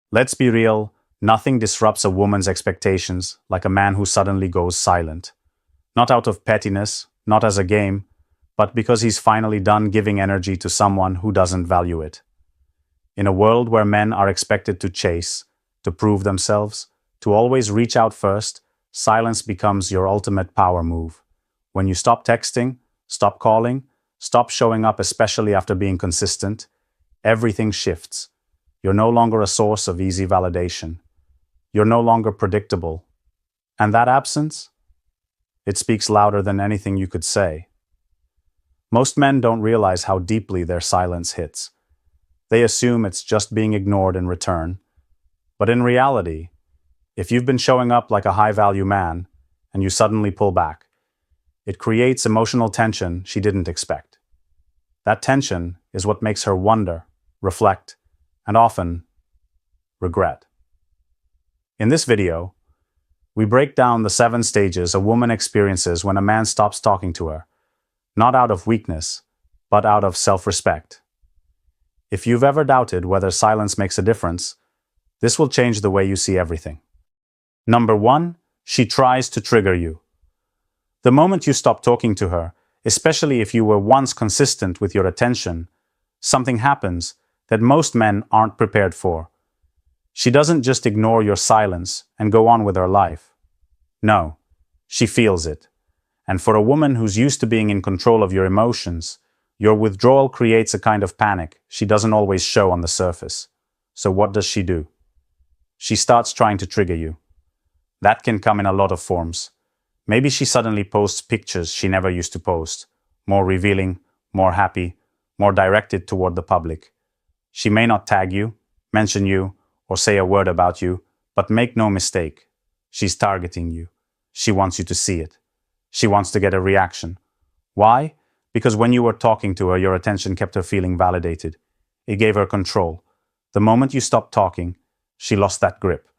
Let's be real, nothing disrupts a woman's expectations like a man who suddenly goes silent. Not out of pettiness, not as a game, but because he's finally done giving energy to someone who doesn't value it. In a world where men are expected to chase, to prove themselves, to always reach out first, silence becomes your ultimate power move. When you stop texting, stop calling, stop showing up, especially after being consistent, everything shifts. You're no longer a source of easy validation. You're no longer predictable. And that absence? It speaks louder than anything you could say. Most men don't realize how deeply their silence hits. They assume it's just being ignored in return. But in reality, if you've been showing up like a high-value man and you suddenly pull back, it creates emotional tension she didn't expect. That tension is what makes her wonder, reflect, and often regret. In this video, we break down the 7 stages a woman experiences when a man stops talking to her, not out of weakness, but out of self-respect. If you've ever doubted whether silence makes a difference, this will change the way you see everything. Number 1, she tries to trigger you. The moment you stop talking to her, especially if you were once consistent with your attention, something happens that most men aren't prepared for. She doesn't just ignore your silence and go on with her life. No, she feels it. And for a woman who's used to being in control of your emotions, your withdrawal creates a kind of panic she doesn't always show on the surface. So what does she do? She starts trying to trigger you. That can come in a lot of forms. Maybe she suddenly posts pictures she never used to post, more revealing, more happy, more directed toward the public. She may not tag you, mention you, or say a word about you, but make no mistake, she's targeting you. She wants you to see it. She wants to get a reaction. Why? Because when you were talking to her, your attention kept her feeling validated. It gave her control. The moment you stopped talking, she lost that grip.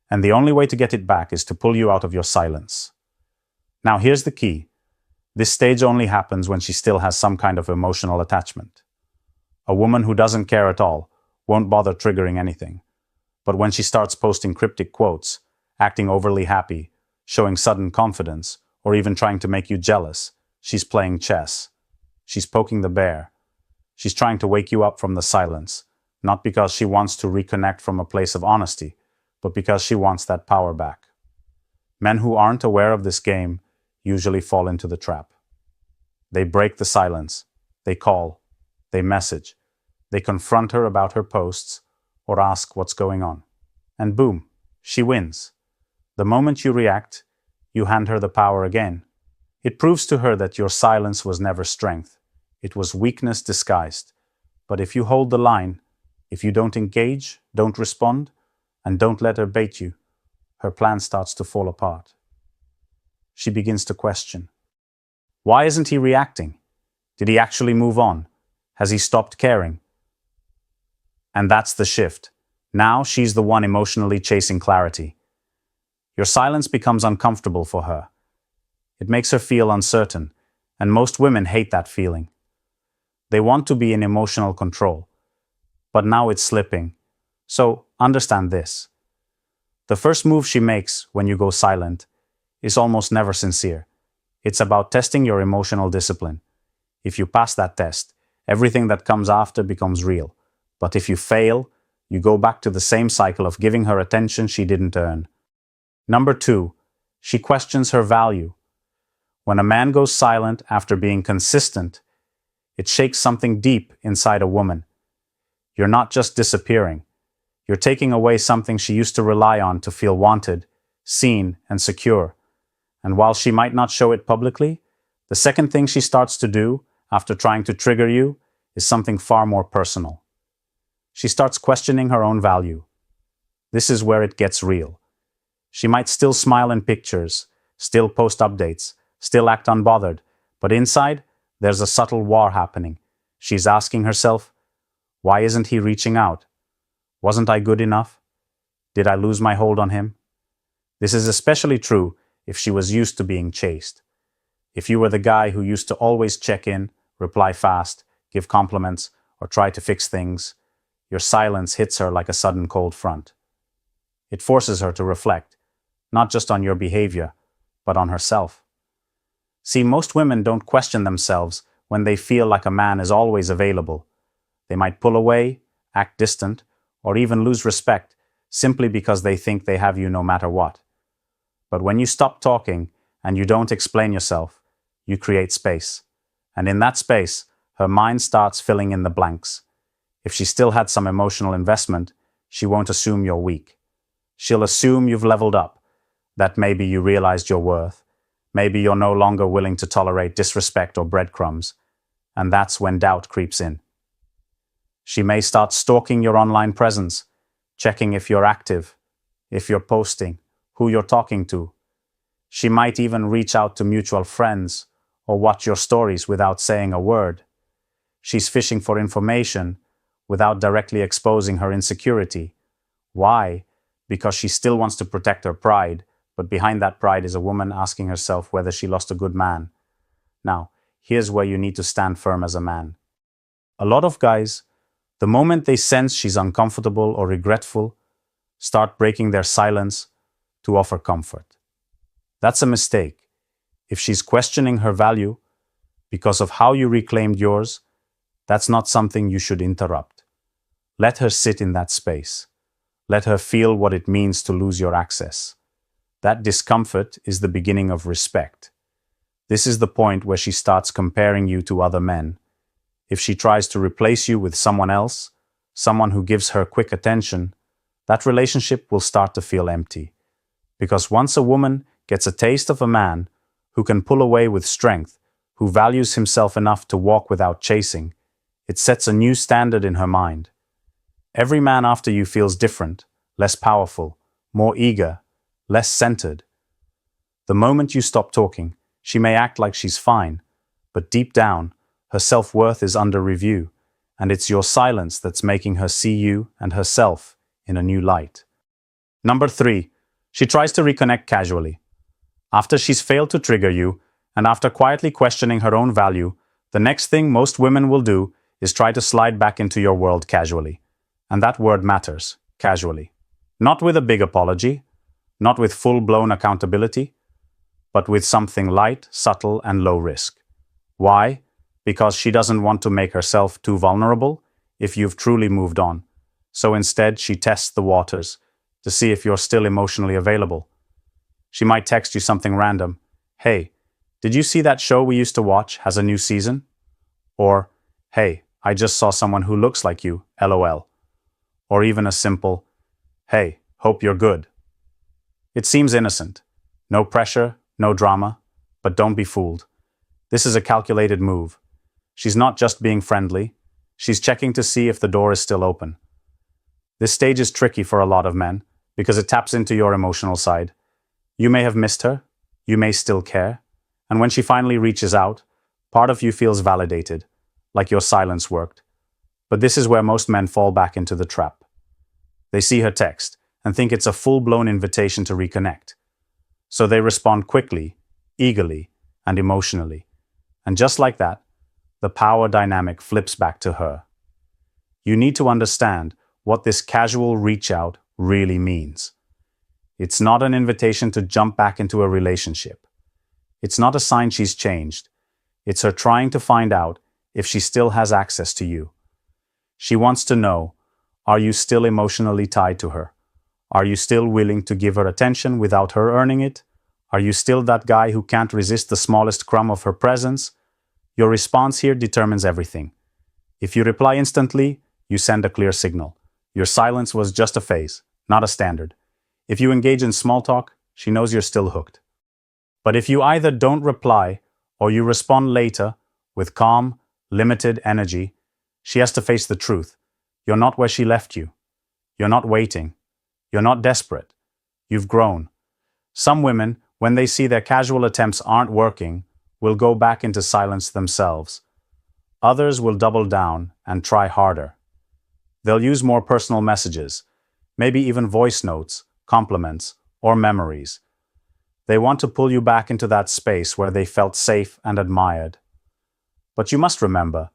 And the only way to get it back is to pull you out of your silence. Now here's the key. This stage only happens when she still has some kind of emotional attachment. A woman who doesn't care at all won't bother triggering anything. But when she starts posting cryptic quotes, acting overly happy, showing sudden confidence, or even trying to make you jealous, she's playing chess. She's poking the bear. She's trying to wake you up from the silence, not because she wants to reconnect from a place of honesty, but because she wants that power back. Men who aren't aware of this game usually fall into the trap. They break the silence. They call. They message. They confront her about her posts or ask what's going on. And boom, she wins. The moment you react, you hand her the power again. It proves to her that your silence was never strength. It was weakness disguised. But if you hold the line, if you don't engage, don't respond, and don't let her bait you, her plan starts to fall apart. She begins to question. Why isn't he reacting? Did he actually move on? Has he stopped caring? And that's the shift. Now she's the one emotionally chasing clarity. Your silence becomes uncomfortable for her. It makes her feel uncertain, and most women hate that feeling. They want to be in emotional control, but now it's slipping. So understand this. The first move she makes when you go silent is almost never sincere. It's about testing your emotional discipline. If you pass that test, everything that comes after becomes real. But if you fail, you go back to the same cycle of giving her attention she didn't earn. Number 2, she questions her value. When a man goes silent after being consistent, it shakes something deep inside a woman. You're not just disappearing. You're taking away something she used to rely on to feel wanted, seen, and secure. And while she might not show it publicly, the second thing she starts to do after trying to trigger you is something far more personal. She starts questioning her own value. This is where it gets real. She might still smile in pictures, still post updates, still act unbothered, but inside, there's a subtle war happening. She's asking herself, why isn't he reaching out? Wasn't I good enough? Did I lose my hold on him? This is especially true if she was used to being chased. If you were the guy who used to always check in, reply fast, give compliments, or try to fix things, your silence hits her like a sudden cold front. It forces her to reflect, not just on your behavior, but on herself. See, most women don't question themselves when they feel like a man is always available. They might pull away, act distant, or even lose respect simply because they think they have you no matter what. But when you stop talking and you don't explain yourself, you create space. And in that space, her mind starts filling in the blanks. If she still had some emotional investment, she won't assume you're weak. She'll assume you've leveled up, that maybe you realized your worth, maybe you're no longer willing to tolerate disrespect or breadcrumbs, and that's when doubt creeps in. She may start stalking your online presence, checking if you're active, if you're posting, who you're talking to. She might even reach out to mutual friends or watch your stories without saying a word. She's fishing for information without directly exposing her insecurity. Why? Because she still wants to protect her pride, but behind that pride is a woman asking herself whether she lost a good man. Now, here's where you need to stand firm as a man. A lot of guys, the moment they sense she's uncomfortable or regretful, start breaking their silence to offer comfort. That's a mistake. If she's questioning her value because of how you reclaimed yours, that's not something you should interrupt. Let her sit in that space. Let her feel what it means to lose your access. That discomfort is the beginning of respect. This is the point where she starts comparing you to other men. If she tries to replace you with someone else, someone who gives her quick attention, that relationship will start to feel empty. Because once a woman gets a taste of a man who can pull away with strength, who values himself enough to walk without chasing, it sets a new standard in her mind. Every man after you feels different, less powerful, more eager, less centered. The moment you stop talking, she may act like she's fine, but deep down, her self-worth is under review, and it's your silence that's making her see you and herself in a new light. Number 3, she tries to reconnect casually. After she's failed to trigger you, and after quietly questioning her own value, the next thing most women will do is try to slide back into your world casually. And that word matters, casually. Not with a big apology, not with full-blown accountability, but with something light, subtle, and low risk. Why? Because she doesn't want to make herself too vulnerable if you've truly moved on. So instead, she tests the waters to see if you're still emotionally available. She might text you something random. Hey, did you see that show we used to watch has a new season? Or, hey, I just saw someone who looks like you, LOL. Or even a simple, hey, hope you're good. It seems innocent. No pressure, no drama, but don't be fooled. This is a calculated move. She's not just being friendly, she's checking to see if the door is still open. This stage is tricky for a lot of men because it taps into your emotional side. You may have missed her, you may still care, and when she finally reaches out, part of you feels validated, like your silence worked. But this is where most men fall back into the trap. They see her text and think it's a full-blown invitation to reconnect. So they respond quickly, eagerly, and emotionally. And just like that, the power dynamic flips back to her. You need to understand what this casual reach out really means. It's not an invitation to jump back into a relationship. It's not a sign she's changed. It's her trying to find out if she still has access to you. She wants to know, are you still emotionally tied to her? Are you still willing to give her attention without her earning it? Are you still that guy who can't resist the smallest crumb of her presence? Your response here determines everything. If you reply instantly, you send a clear signal. Your silence was just a phase, not a standard. If you engage in small talk, she knows you're still hooked. But if you either don't reply or you respond later with calm, limited energy, she has to face the truth. You're not where she left you. You're not waiting. You're not desperate. You've grown. Some women, when they see their casual attempts aren't working, will go back into silence themselves. Others will double down and try harder. They'll use more personal messages, maybe even voice notes, compliments, or memories. They want to pull you back into that space where they felt safe and admired. But you must remember,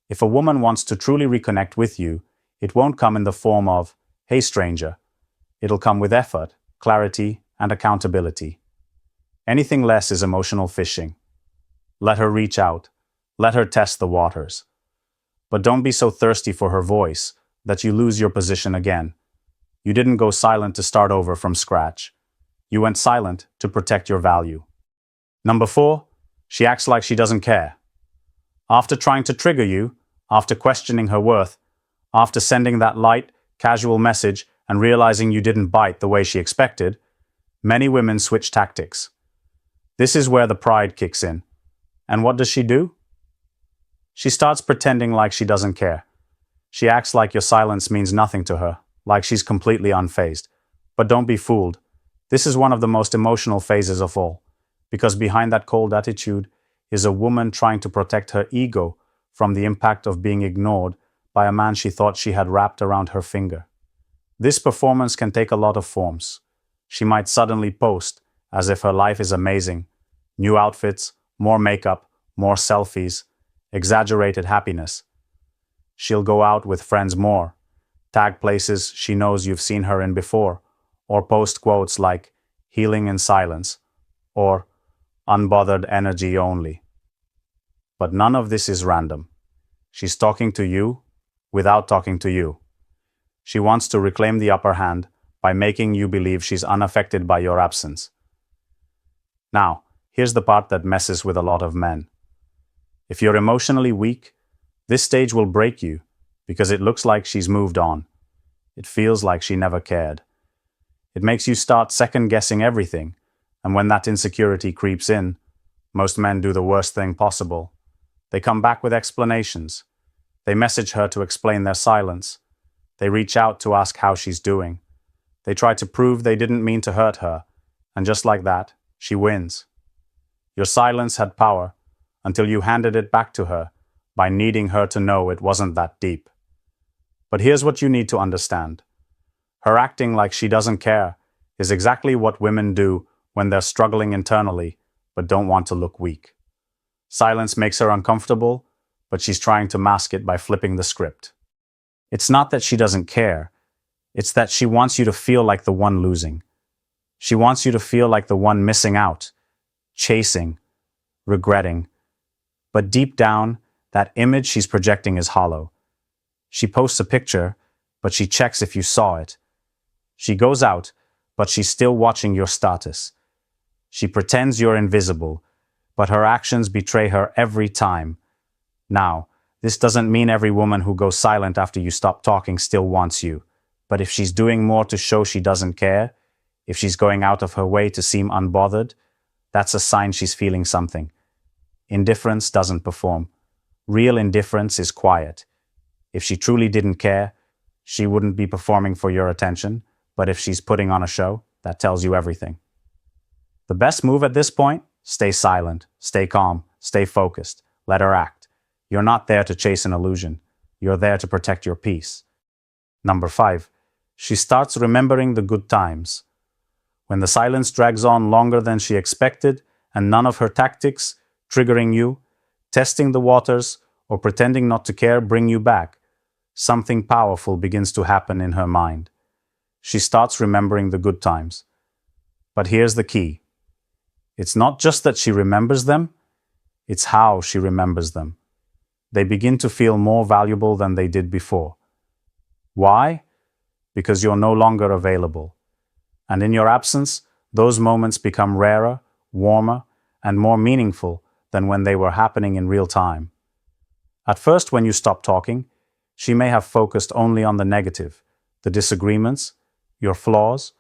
if a woman wants to truly reconnect with you, it won't come in the form of, hey stranger. It'll come with effort, clarity, and accountability. Anything less is emotional fishing. Let her reach out. Let her test the waters. But don't be so thirsty for her voice that you lose your position again. You didn't go silent to start over from scratch. You went silent to protect your value. Number 4, she acts like she doesn't care. After trying to trigger you, after questioning her worth, after sending that light, casual message and realizing you didn't bite the way she expected, many women switch tactics. This is where the pride kicks in. And what does she do? She starts pretending like she doesn't care. She acts like your silence means nothing to her, like she's completely unfazed. But don't be fooled. This is one of the most emotional phases of all, because behind that cold attitude is a woman trying to protect her ego from the impact of being ignored by a man she thought she had wrapped around her finger. This performance can take a lot of forms. She might suddenly post as if her life is amazing. New outfits, more makeup, more selfies, exaggerated happiness. She'll go out with friends more, tag places she knows you've seen her in before, or post quotes like healing in silence or unbothered energy only. But none of this is random. She's talking to you without talking to you. She wants to reclaim the upper hand by making you believe she's unaffected by your absence. Now, here's the part that messes with a lot of men. If you're emotionally weak, this stage will break you because it looks like she's moved on. It feels like she never cared. It makes you start second-guessing everything, and when that insecurity creeps in, most men do the worst thing possible. They come back with explanations. They message her to explain their silence. They reach out to ask how she's doing. They try to prove they didn't mean to hurt her, and just like that, she wins. Your silence had power until you handed it back to her by needing her to know it wasn't that deep. But here's what you need to understand. Her acting like she doesn't care is exactly what women do when they're struggling internally but don't want to look weak. Silence makes her uncomfortable, but she's trying to mask it by flipping the script. It's not that she doesn't care. It's that she wants you to feel like the one losing. She wants you to feel like the one missing out, chasing, regretting. But deep down, that image she's projecting is hollow. She posts a picture, but she checks if you saw it. She goes out, but she's still watching your status. She pretends you're invisible, but her actions betray her every time. Now, this doesn't mean every woman who goes silent after you stop talking still wants you. But if she's doing more to show she doesn't care, if she's going out of her way to seem unbothered, that's a sign she's feeling something. Indifference doesn't perform. Real indifference is quiet. If she truly didn't care, she wouldn't be performing for your attention, but if she's putting on a show, that tells you everything. The best move at this point? Stay silent, stay calm, stay focused, let her act. You're not there to chase an illusion. You're there to protect your peace. Number 5, she starts remembering the good times. When the silence drags on longer than she expected and none of her tactics, triggering you, testing the waters, or pretending not to care bring you back, something powerful begins to happen in her mind. She starts remembering the good times. But here's the key. It's not just that she remembers them, it's how she remembers them. They begin to feel more valuable than they did before. Why? Because you're no longer available. And in your absence, those moments become rarer, warmer, and more meaningful than when they were happening in real time. At first, when you stopped talking, she may have focused only on the negative, the disagreements, your flaws,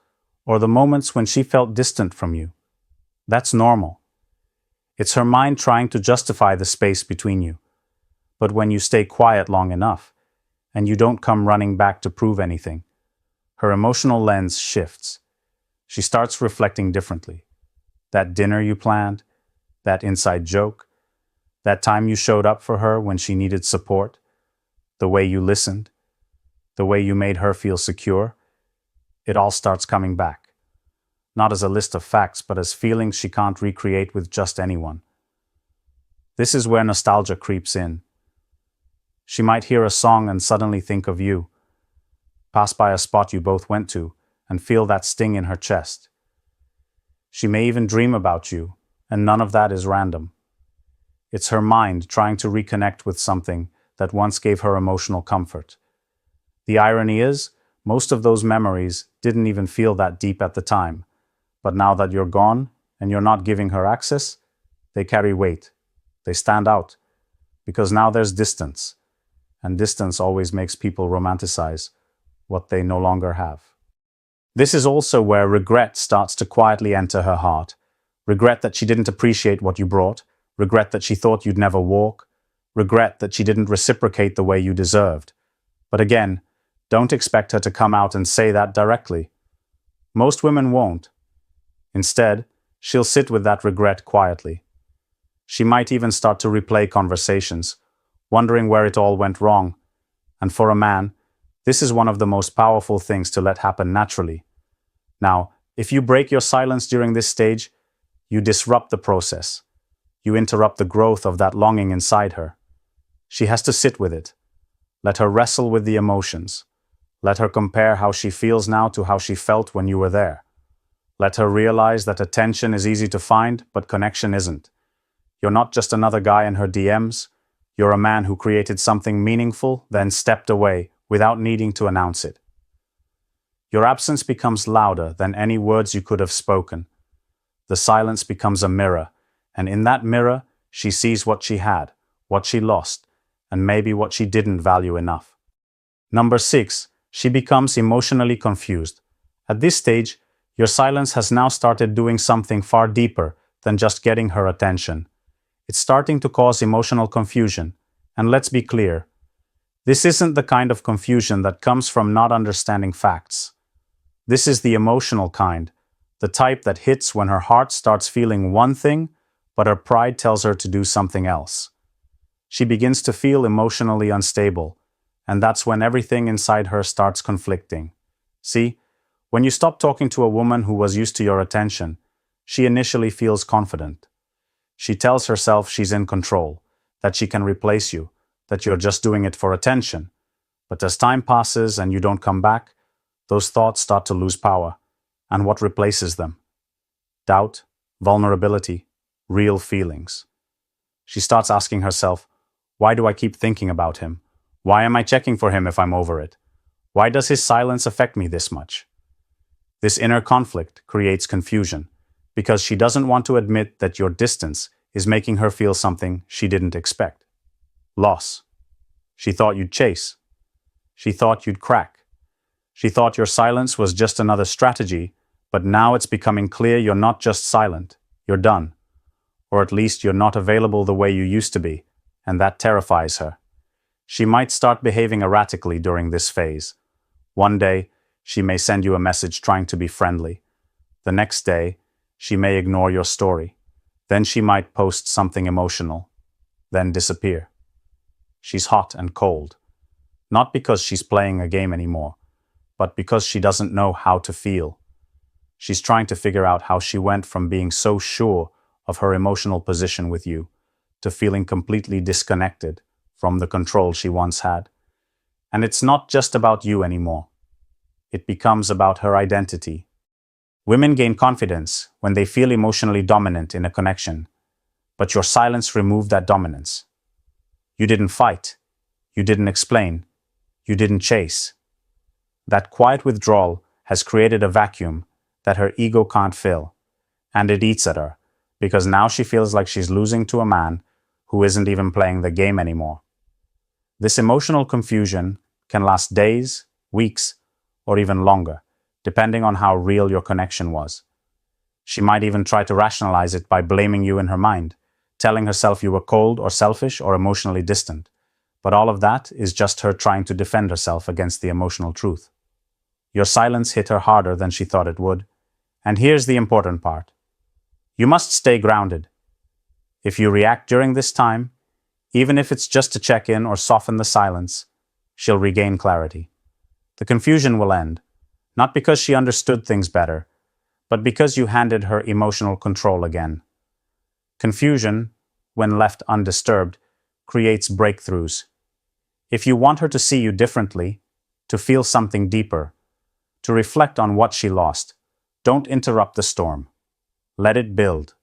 or the moments when she felt distant from you. That's normal. It's her mind trying to justify the space between you. But when you stay quiet long enough, and you don't come running back to prove anything, her emotional lens shifts. She starts reflecting differently. That dinner you planned, that inside joke, that time you showed up for her when she needed support, the way you listened, the way you made her feel secure, it all starts coming back. Not as a list of facts, but as feelings she can't recreate with just anyone. This is where nostalgia creeps in. She might hear a song and suddenly think of you, pass by a spot you both went to, and feel that sting in her chest. She may even dream about you, and none of that is random. It's her mind trying to reconnect with something that once gave her emotional comfort. The irony is, most of those memories didn't even feel that deep at the time, but now that you're gone and you're not giving her access, they carry weight. They stand out, because now there's distance, and distance always makes people romanticize what they no longer have. This is also where regret starts to quietly enter her heart. Regret that she didn't appreciate what you brought, regret that she thought you'd never walk, regret that she didn't reciprocate the way you deserved. But again, don't expect her to come out and say that directly. Most women won't. Instead, she'll sit with that regret quietly. She might even start to replay conversations, wondering where it all went wrong. And for a man, this is one of the most powerful things to let happen naturally. Now, if you break your silence during this stage, you disrupt the process. You interrupt the growth of that longing inside her. She has to sit with it. Let her wrestle with the emotions. Let her compare how she feels now to how she felt when you were there. Let her realize that attention is easy to find, but connection isn't. You're not just another guy in her DMs. You're a man who created something meaningful, then stepped away without needing to announce it. Your absence becomes louder than any words you could have spoken. The silence becomes a mirror, and in that mirror, she sees what she had, what she lost, and maybe what she didn't value enough. Number 6, she becomes emotionally confused. At this stage, your silence has now started doing something far deeper than just getting her attention. It's starting to cause emotional confusion, and let's be clear, this isn't the kind of confusion that comes from not understanding facts. This is the emotional kind, the type that hits when her heart starts feeling one thing, but her pride tells her to do something else. She begins to feel emotionally unstable, and that's when everything inside her starts conflicting. See, when you stop talking to a woman who was used to your attention, she initially feels confident. She tells herself she's in control, that she can replace you, that you're just doing it for attention. But as time passes and you don't come back, those thoughts start to lose power. And what replaces them? Doubt, vulnerability, real feelings. She starts asking herself, why do I keep thinking about him? Why am I checking for him if I'm over it? Why does his silence affect me this much? This inner conflict creates confusion, because she doesn't want to admit that your distance is making her feel something she didn't expect. Loss. She thought you'd chase. She thought you'd crack. She thought your silence was just another strategy, but now it's becoming clear you're not just silent, you're done. Or at least you're not available the way you used to be, and that terrifies her. She might start behaving erratically during this phase. One day, she may send you a message trying to be friendly. The next day, she may ignore your story. Then she might post something emotional, then disappear. She's hot and cold, not because she's playing a game anymore, but because she doesn't know how to feel. She's trying to figure out how she went from being so sure of her emotional position with you to feeling completely disconnected from the control she once had. And it's not just about you anymore. It becomes about her identity. Women gain confidence when they feel emotionally dominant in a connection, but your silence removed that dominance. You didn't fight. You didn't explain. You didn't chase. That quiet withdrawal has created a vacuum that her ego can't fill, and it eats at her, because now she feels like she's losing to a man who isn't even playing the game anymore. This emotional confusion can last days, weeks, or even longer, depending on how real your connection was. She might even try to rationalize it by blaming you in her mind, telling herself you were cold or selfish or emotionally distant. But all of that is just her trying to defend herself against the emotional truth. Your silence hit her harder than she thought it would. And here's the important part. You must stay grounded. If you react during this time, even if it's just to check in or soften the silence, she'll regain clarity. The confusion will end, not because she understood things better, but because you handed her emotional control again. Confusion, when left undisturbed, creates breakthroughs. If you want her to see you differently, to feel something deeper, to reflect on what she lost. Don't interrupt the storm. Let it build.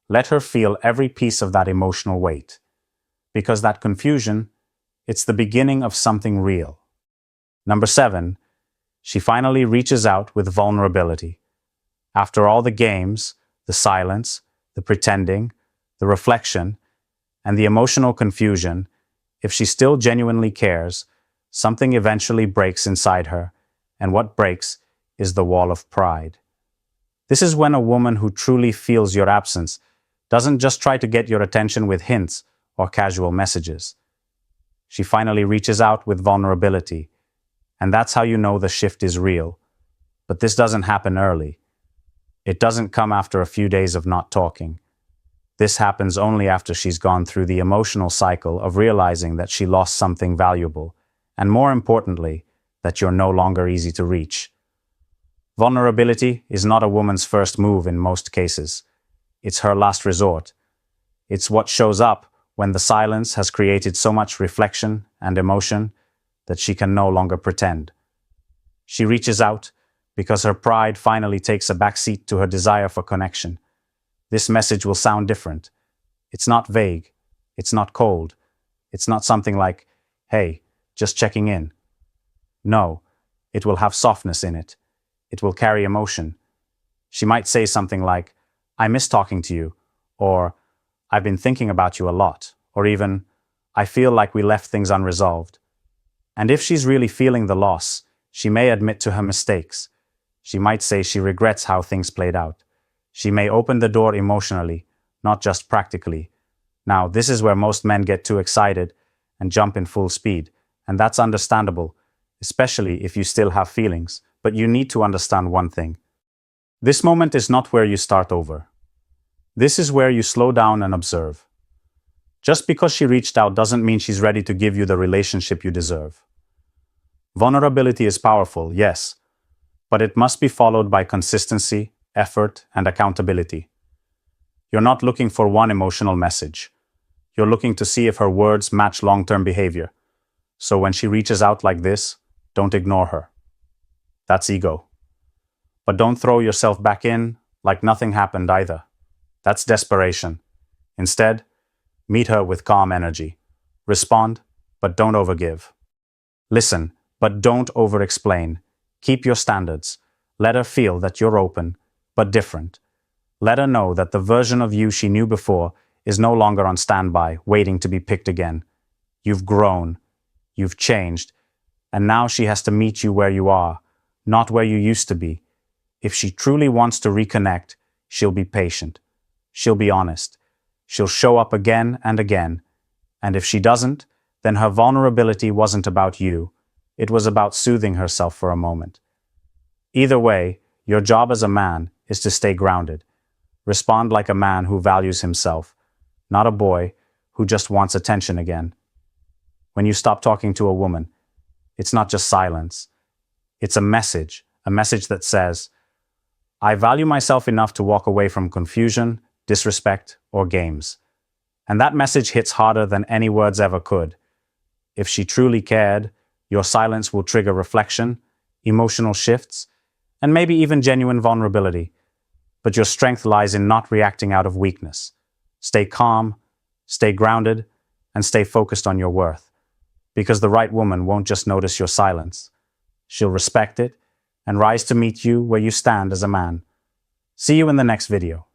Let her feel every piece of that emotional weight. Because that confusion, it's the beginning of something real. Number 7, she finally reaches out with vulnerability. After all the games, the silence, the pretending, the reflection, and the emotional confusion, if she still genuinely cares, something eventually breaks inside her, and what breaks is the wall of pride. This is when a woman who truly feels your absence doesn't just try to get your attention with hints or casual messages. She finally reaches out with vulnerability, and that's how you know the shift is real. But this doesn't happen early. It doesn't come after a few days of not talking. This happens only after she's gone through the emotional cycle of realizing that she lost something valuable, and more importantly, that you're no longer easy to reach. Vulnerability is not a woman's first move in most cases. It's her last resort. It's what shows up when the silence has created so much reflection and emotion that she can no longer pretend. She reaches out because her pride finally takes a backseat to her desire for connection. This message will sound different. It's not vague. It's not cold. It's not something like, "Hey, just checking in." No, it will have softness in it. It will carry emotion. She might say something like, "I miss talking to you," or "I've been thinking about you a lot," or even, "I feel like we left things unresolved." And if she's really feeling the loss, she may admit to her mistakes. She might say she regrets how things played out. She may open the door emotionally, not just practically. Now, this is where most men get too excited and jump in full speed, and that's understandable, especially if you still have feelings. But you need to understand one thing. This moment is not where you start over. This is where you slow down and observe. Just because she reached out doesn't mean she's ready to give you the relationship you deserve. Vulnerability is powerful, yes, but it must be followed by consistency, effort, and accountability. You're not looking for one emotional message. You're looking to see if her words match long-term behavior. So when she reaches out like this, don't ignore her. That's ego. But don't throw yourself back in like nothing happened either. That's desperation. Instead, meet her with calm energy. Respond, but don't overgive. Listen, but don't over-explain. Keep your standards. Let her feel that you're open, but different. Let her know that the version of you she knew before is no longer on standby, waiting to be picked again. You've grown. You've changed. And now she has to meet you where you are, not where you used to be. If she truly wants to reconnect, she'll be patient. She'll be honest. She'll show up again and again. And if she doesn't, then her vulnerability wasn't about you. It was about soothing herself for a moment. Either way, your job as a man is to stay grounded. Respond like a man who values himself, not a boy who just wants attention again. When you stop talking to a woman, it's not just silence. It's a message that says, "I value myself enough to walk away from confusion, disrespect, or games." And that message hits harder than any words ever could. If she truly cared, your silence will trigger reflection, emotional shifts, and maybe even genuine vulnerability. But your strength lies in not reacting out of weakness. Stay calm, stay grounded, and stay focused on your worth. Because the right woman won't just notice your silence. She'll respect it and rise to meet you where you stand as a man. See you in the next video.